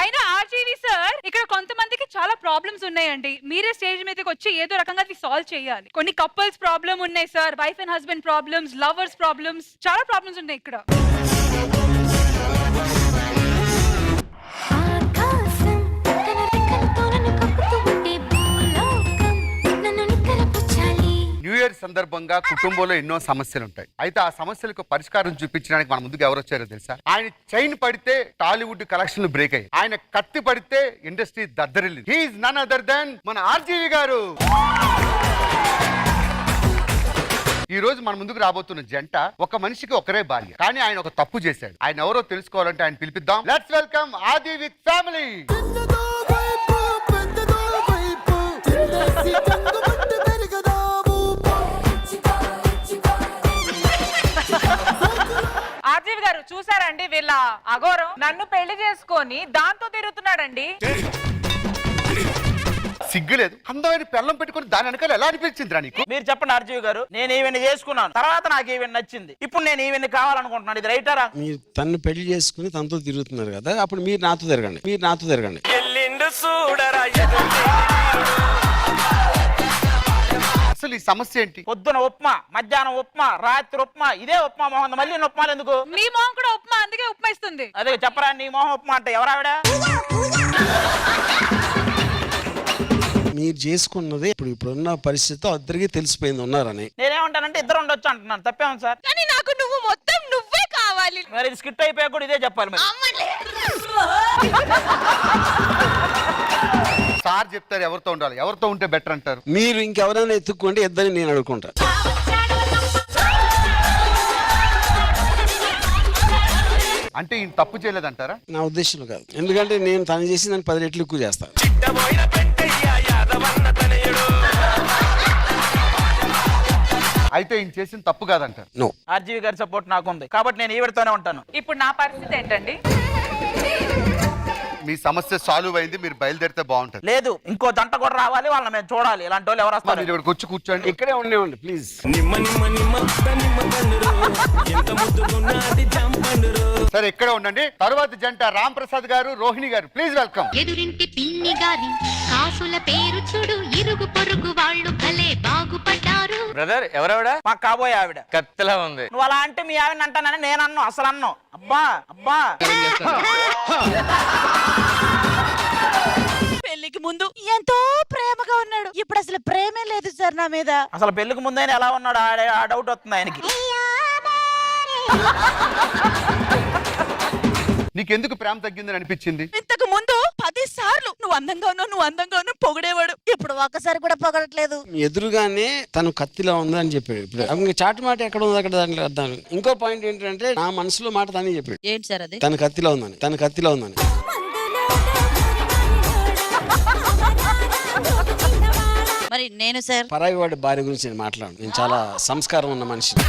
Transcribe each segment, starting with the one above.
అయినా RGV sir ఇక్కడ కొంతమందికి చాలా ప్రాబ్లమ్స్ ఉన్నాయండి. మీరే స్టేజ్ మీదకి వచ్చి ఏదో రకంగా అది సాల్వ్ చేయాలి. కొన్ని కపుల్స్ ప్రాబ్లమ్ ఉన్నాయి sir, wife and husband problems, lovers problems, చాలా ప్రాబ్లమ్స్ ఉన్నాయి ఇక్కడ. న్యూ ఇయర్ సందర్భంగా కుటుంబంలో ఎన్నో సమస్యలు ఉంటాయి. అయితే ఆ సమస్యలకు పరిష్కారం చూపించడానికి మన ముందుకు ఎవరు వచ్చారో తెలుసా? ఆయన చైన్ పడితే టాలీవుడ్ కలెక్షన్లు బ్రేక్ అయ్యాయి. ఆయన కత్తి పడితే ఇండస్ట్రీ దద్దరిల్లింది. He is none other than మన ఆర్జీవి గారు. ఈ రోజు మన ముందుకు రాబోతున్న జంట ఒక మనిషికి ఒకరే భార్య, కానీ ఆయన ఒక తప్పు చేశాడు. ఆయన ఎవరో తెలుసుకోవాలంటే ఆయన పిలిపిద్దాం. లెట్స్ వెల్కమ్ ఆది విత్ ఫ్యామిలీ. ఆర్జీవి గారు చూసారండి వీళ్ళ అఘోరం? నన్ను పెళ్లి చేసుకొని దాంతో తిరుగుతున్నాడండి. సిగ్గులేదు? అందమైన పెళ్ళం పెట్టుకుని దాని వెనకాల ఎలా అనిపించిందిరా నీకు? మీరు చెప్పండి ఆర్జీవి గారు. నేను ఈవెన్ చేసుకున్నాను, తర్వాత నాకు ఈవెన్ నచ్చింది. ఇప్పుడు నేను ఈవెన్ కావాలనుకుంటున్నాను. ఇది రైటరా? మీరు తను పెళ్లి చేసుకుని తనతో తిరుగుతున్నారు కదా, అప్పుడు మీరు నాతో తిరగండి. అసలు ఈ సమస్య ఏంటి? పొద్దున ఉప్మా, మధ్యాహ్నం ఉప్మా, రాత్రి ఉప్మా, ఇదే ఉప్మా మొహం. మళ్ళీ ఉప్మాలు ఎందుకు? మీ మొహం కూడా ఉప్మా, అందుకే ఉప్మా ఇస్తుంది. అదే చెప్పరా, నీ మొహం ఉప్మా అంటే ఎవరావిడ? మీరు చేసుకున్నది ఇప్పుడున్న పరిస్థితితో అందరికీ తెలిసిపోయింది ఉన్నారని. నేనేమంటానంటే ఇద్దరు ఉండొచ్చు అంటున్నాను. తప్పేమో సార్? కానీ నాకు నువ్వు మొత్తం నువ్వే కావాలి. మరి ఇది స్కిట్ అయిపోయా కూడా ఇదే చెప్పాలి మరి. సార్ చెప్తారు ఎవరితో ఉండాలి, ఎవరితో ఉంటే బెటర్ అంటారు. మీరు ఇంకెవరైనా ఎత్తుక్కోండి, ఇద్దరిని నేను అడుగుకుంటా. అంటే ఈయన తప్పు చేయలేదంటారా? నా ఉద్దేశంలో కాదు, ఎందుకంటే నేను తను చేసి దాన్ని 10 రెట్లు ఎక్కువ చేస్తాను. అయితే ఈయన చేసిన తప్పు కాదంటారు. నో. ఆర్జీవి గారి సపోర్ట్ నాకుంది కాబట్టి నేను ఈవిడతోనే ఉంటాను. ఇప్పుడు నా పరిస్థితి ఏంటండి? మీ సమస్య సాల్వ్ అయింది, మీరు బయలుదేరితే బాగుంటది. లేదు, ఇంకో జంట కూడా రావాలి, వాళ్ళని మేము చూడాలి. ఇలాంటి వాళ్ళు ఎవరు వస్తారు? మీరు ఇక్కడికి వచ్చి కూర్చోండి. ఇక్కడే ఉండేవండి ప్లీజ్. సరే ఇక్కడే ఉండండి. తర్వాత జంట రామ్ ప్రసాద్ గారు, రోహిణి గారు, ప్లీజ్ వెల్కమ్. ఎదురింటి పిన్ని గారి కాసుల పేరు చూడు, ఇరుగు పొరుగు వాళ్ళు భలే బాగుపడ్డారు. బ్రదర్ ఎవరావిడ? మా కాబోయే ఆవిడ కత్తిలా ఉంది. నువ్వు అలా అంటే మీ ఆవిడ అంటానని నేను అన్ను, అసలు అన్ను. అబ్బా అబ్బా. పెళ్లికి ముందు ఎంతో ప్రేమగా ఉన్నాడు, ఇప్పుడు అసలు ప్రేమే లేదు సార్ నా మీద. అసలు పెళ్లికి ముందైనా ఎలా ఉన్నాడు ఆ డౌట్ వస్తుంది ఆయనకి. నీకెందుకు ప్రేమ తగ్గిందని అనిపించింది? ఇంతకు ముందు 10 సార్లు నువ్వు అందంగా ఉన్నావు పొగిడేవాడు, ఇప్పుడు ఒక్కసారి కూడా పొగడట్లేదు. ఎదురుగానే తను కత్తిలా ఉంది అని చెప్పాడు. ఇప్పుడు చాటు మాట ఎక్కడ ఉంది అక్కడ దాంట్లో అర్థం. ఇంకో పాయింట్ ఏంటంటే నా మనసులో మాట తనే చెప్పాడు. ఏంటి సార్ అది? తన కత్తిలా ఉందని. మరి నేను సార్ పరాయి వాడి భార్య గురించి నేను మాట్లాడు. నేను చాలా సంస్కారం ఉన్న మనిషిని.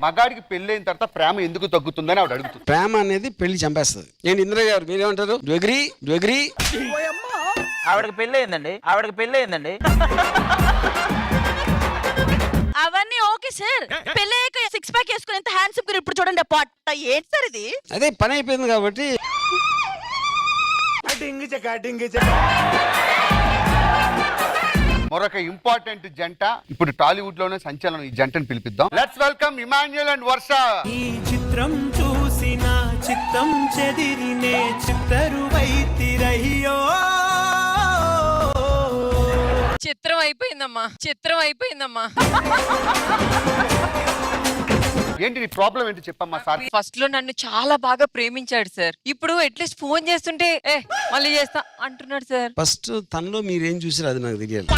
మగాడికి పెళ్ళైన తర్వాత ప్రేమ ఎందుకు తగ్గుతుందని ఆవిడ అడుగుతుంది. ప్రేమ అనేది పెళ్లి చంపేస్తుంది. నేను ఇంద్ర గారు మీరేమంటారు? Do agree? ఆవిడకి పెళ్లి అయిందండి. అవన్నీ ఓకే సార్, పెళ్ళయ్యాక 6 ప్యాక్ వేసుకుని ఎంత హ్యాండ్సమ్ గా ఇప్పుడు చూడండి పొట్ట. ఏంటి సార్ ఇది? అదే పని అయిపోయింది కాబట్టి. మరొక ఇంపార్టెంట్ జంట ఇప్పుడు టాలీవుడ్ లోనే సంచలనం. ఈ జంటను పిలిపిద్దాం. లెట్స్ వెల్కమ్ ఇమాన్యుయల్ అండ్ వర్ష. ఈ చిత్రం చూసిన చిత్తం చెదిరినే చిత్తరువైతిరయ్యో. చిత్రం అయిపోయిందమ్మా. ఏంటి నీ ప్రాబ్లం ఏంటి చెప్పమ్మా. సార్ ఫస్ట్ లో నన్ను చాలా బాగా ప్రేమించాడు సార్, ఇప్పుడు అట్లీస్ట్ ఫోన్ చేస్తుంటే మళ్ళీ చేస్తా అంటున్నాడు సార్. ఫస్ట్ తనలో మీరేం చూసారు అది నాకు తెలియాలి.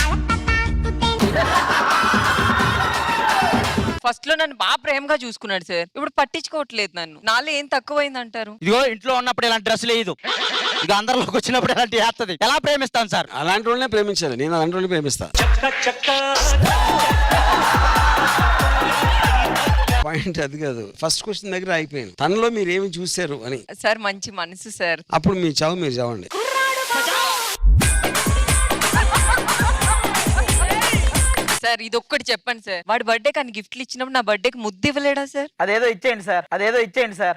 ఫస్ట్ లో నన్ను బాగా ప్రేమగా చూసుకున్నాడు సార్, ఇప్పుడు పట్టించుకోవట్లేదు నన్ను. నాలో ఏం తక్కువైంది అంటారు? ఇదిగో ఇంట్లో ఉన్నప్పుడు ఇలాంటి డ్రెస్ లేదు, ఇక అందరిలోకి వచ్చినప్పుడు ఇలాంటి చేస్తుంది. ఎలా ప్రేమిస్తాను సార్? అలాంటి వాళ్ళనే ప్రేమించాలి. నేను అలాంటి వాళ్ళని ప్రేమిస్తా. పాయింట్ అది కాదు. ఫస్ట్ క్వశ్చన్ దగ్గర అయిపోయింది. తనలో మీరు ఏమి చూసారు అని. సార్ మంచి మనసు సార్. అప్పుడు మీ చావు మీరు చావండి. సార్ ఇది ఒక్కటి చెప్పండి సార్, వాడి బర్త్డే కానీ గిఫ్ట్లు ఇచ్చినప్పుడు నా బర్త్డేకి ముద్దు ఇవ్వలేడా సార్? అదేదో ఇచ్చేయండి సార్, అదేదో ఇచ్చేయండి సార్.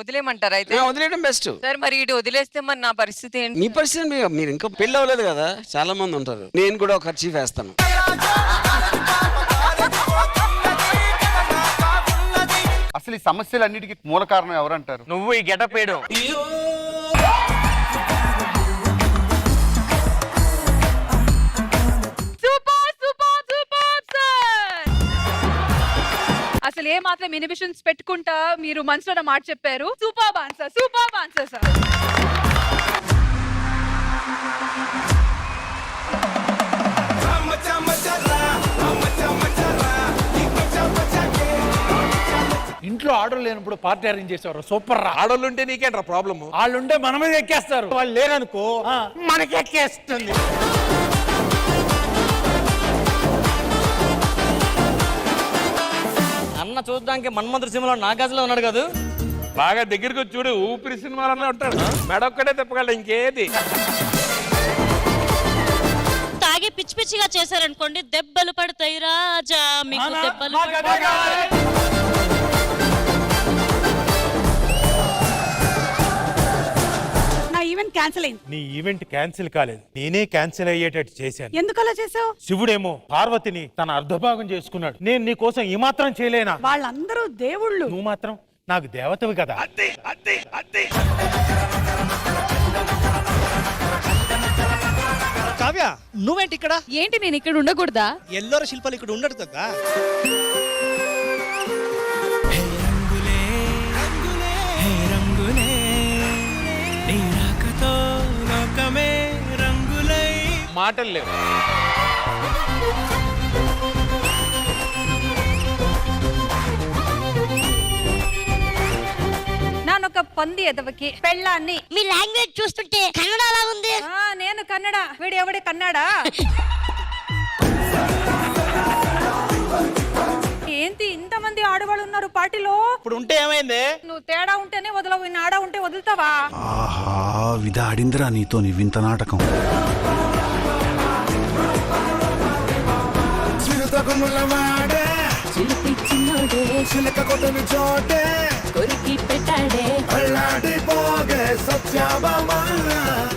వదిలేమంటారా అయితే? వదిలేయడం బెస్ట్. సార్ మరి ఇటు వదిలేస్తే మరి నా పరిస్థితి ఏంటి? మీ పరిస్థితి మీరు ఇంకా పెళ్లి అవ్వలేదు కదా, చాలా మంది ఉంటారు. నేను కూడా ఒక ఖర్చు వేస్తాను. అసలు ఈ సమస్యలన్నిటికీ మూల కారణం ఎవరంటారు? నువ్వు ఈ గెటప్ వేయడు. Super super super sir. అసలు ఏ మాత్రం ఇన్హిబిషన్స్ పెట్టుకుంటా మీరు మనసులో మాట చెప్పారు. Super answer, super answer sir. ఇంట్లో ఆర్డర్ లేనప్పుడు పార్టీ అరేంజ్ చేసేవారు. సూపర్ రా. ఆడోళ్ళు ఉంటే నీకేంట్రా ప్రాబ్లమ్? వాళ్ళు ఉంటే మన మీద ఎక్కేస్తారు, వాళ్ళు లేరనుకో మనకి ఎక్కేస్తుంది. అన్న చూడడానికి మన్మంత్రి సినిమాలో నాగార్జున ఉన్నాడు కదా, బాగా దగ్గరికి వచ్చి చూడు, ఊపిరి సినిమాలో ఉంటాడు. మెడొక్కడే తిప్పగలడు, ఇంకేది. తాగి పిచ్చి పిచ్చిగా చేశారనుకోండి దెబ్బలు పడతాయి రాజా, మీకు దెబ్బలు ఈవెంట్ క్యాన్సిల్ అయింది. నీ ఈవెంట్ క్యాన్సిల్ కాలేదు, నేనే క్యాన్సిల్ అయ్యేటట్టు చేశాను. ఎందుకు అలా చేసావు? శివుడేమో పార్వతిని తన అర్ధభాగం చేసుకున్నాడు. నేను నీ కోసం ఈ మాత్రం చేయలేనా? వాళ్ళందరూ దేవుళ్ళు, నువ్వు మాత్రం నాకు దేవతవి కదా. కావ్య నువ్వేంటి ఇక్కడ? ఏంటి నేను ఇక్కడ ఉండకూడదా? ఎల్లోర శిల్పాలు ఇక్కడ ఉండడు కదా. మాటలు లేవు. నానొక పంది ఎదవకి పెళ్ళాన్ని. మీ లాంగ్వేజ్ చూస్తుంటే కన్నడ అలా ఉంది. నేను కన్నడ, వీడు ఎవడే కన్నడ. ఏంటి ఇంతమంది ఆడవాళ్ళు ఉన్నారు పార్టీలో? ఇప్పుడు ఉంటే ఏమైంది? నువ్వు తేడా ఉంటేనే వదలవు, ఆడ ఉంటే వదులుతావా? ఆహా విధాడిందిరా నీతో నీ వింత నాటకం.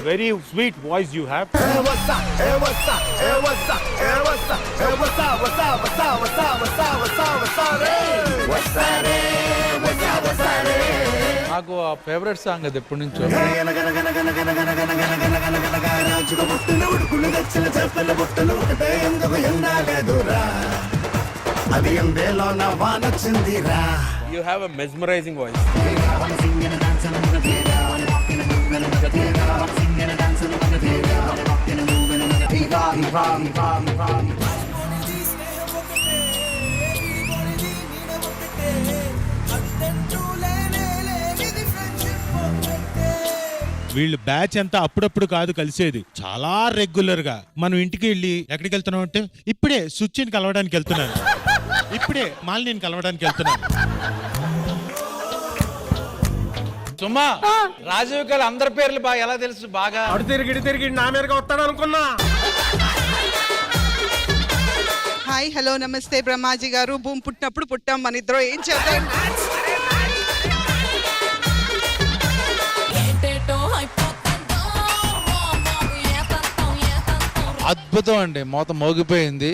Very sweet voice you have. నాకు ఆ ఫేవరెట్ సాంగ్ అది ఎప్పటి నుంచో. You have a mesmerizing voice. వీళ్ళు బ్యాచ్ అంతా అప్పుడప్పుడు కాదు కలిసేది, చాలా రెగ్యులర్ గా. మనం ఇంటికి వెళ్ళి ఎక్కడికి వెళ్తున్నాం అంటే, ఇప్పుడే సుచ్చిని కలవడానికి వెళ్తున్నాను, ఇప్పుడే మాలిని కలవడానికి వెళ్తున్నాను. సుమా, రాజీవ్ గారు అందరి పేర్లు బాగా ఎలా తెలుసు? బాగా అడు తిరిగి నా మీదగా వస్తాడు అనుకున్నా. హాయ్ హలో నమస్తే బ్రహ్మాజీ గారు. భూమి పుట్టినప్పుడు పుట్టాం మన ఇద్దరు, ఏం చేద్దాం? అద్భుతం అండి, మోత మోగిపోయింది.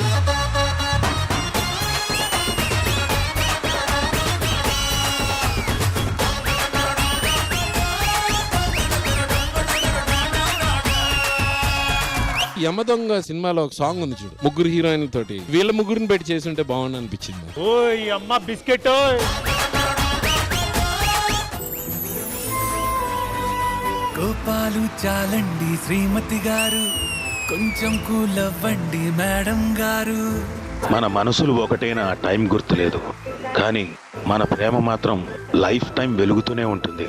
యమదొంగ సినిమాలో ఒక సాంగ్ ఉంది చూడు, ముగ్గురు హీరోయిన్ తోటి, వీళ్ళ ముగ్గురిని పెట్టి చేస్తుంటే బాగుంది అనిపించింది. ఓయ్ అమ్మ బిస్కెట్. కోపాలు చాలండి శ్రీమతి గారు, కొంచెం కూలవ్వండి మేడం గారు. మన మనసులు ఒకటైనా టైం గుర్తులేదు, కానీ మన ప్రేమ మాత్రం లైఫ్ టైం వెలుగుతూనే ఉంటుంది.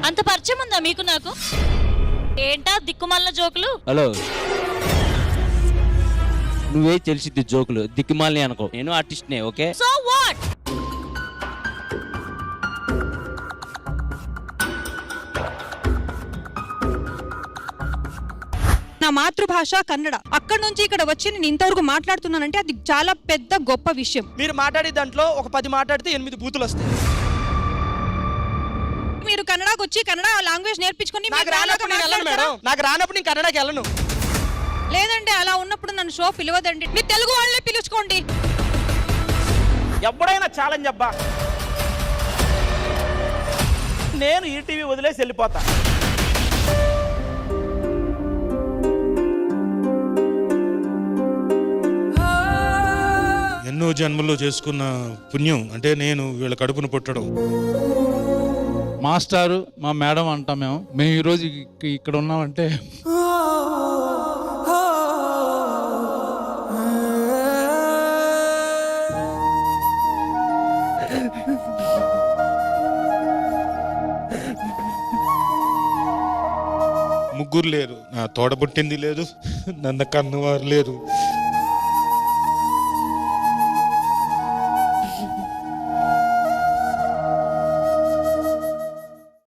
అంత పరిచయం ఉందా మీకు నాకు? ఏంటా దిక్కుమాలిన జోకులు? హలో నువ్వే తెలిసిద్ది జోకులు దిక్కుమాలని అనుకో, నేను ఆర్టిస్ట్నే. Okay, so what? నా మాతృభాష కన్నడ. అక్కడ నుంచి ఇక్కడ వచ్చి నేను ఇంతవరకు మాట్లాడుతున్నానంటే అది చాలా పెద్ద గొప్ప విషయం. మీరు మాట్లాడే దాంట్లో ఒక 10 మాట్లాడితే 8 బూతులు వస్తాయి. మీరు కన్నడకు వచ్చి కన్నడ లాంగ్వేజ్ నేర్పించుకొని నాకు రానప్పుడు నేను వెళ్ళను మేడం, నాకు రానప్పుడు నేను కన్నడకి వెళ్ళను. లేదంటే అలా ఉన్నప్పుడు నన్ను షో పిలవదండి, మీరు తెలుగు వాళ్ళే పిలుచుకోండి. ఎప్పుడైనా ఛాలెంజ్ అబ్బా, నేను ఈ టీవీ వదిలేసి వెళ్ళిపోతా. ఎన్నో జన్మల్లో చేసుకున్న పుణ్యం అంటే నేను వీళ్ళ కడుపును పుట్టడం. మాస్టారు మా మేడం అంటాం మేము ఈరోజు ఇక్కడ ఉన్నామంటే ముగ్గురు లేరు, నా తోడబుట్టింది లేదు, నన్ను కన్నవారు లేరు.